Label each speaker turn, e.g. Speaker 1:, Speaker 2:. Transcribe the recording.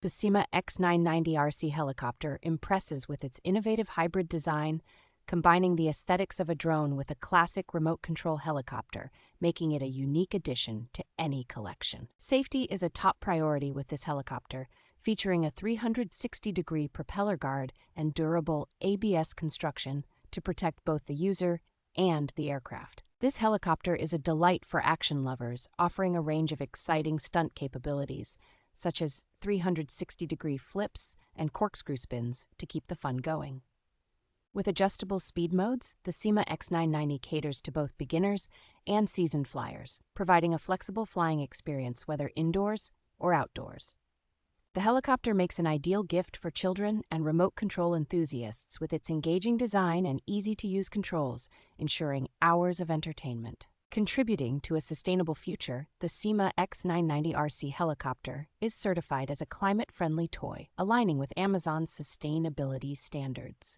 Speaker 1: The SYMA X990 RC Helicopter impresses with its innovative hybrid design, combining the aesthetics of a drone with a classic remote control helicopter, making it a unique addition to any collection. Safety is a top priority with this helicopter, featuring a 360-degree propeller guard and durable ABS construction to protect both the user and the aircraft. This helicopter is a delight for action lovers, offering a range of exciting stunt capabilities, such as 360-degree flips and corkscrew spins to keep the fun going. With adjustable speed modes, the SYMA X990 caters to both beginners and seasoned flyers, providing a flexible flying experience whether indoors or outdoors. The helicopter makes an ideal gift for children and remote control enthusiasts with its engaging design and easy-to-use controls, ensuring hours of entertainment. Contributing to a sustainable future, the SYMA X990 RC Helicopter is certified as a climate-friendly toy, aligning with Amazon's sustainability standards.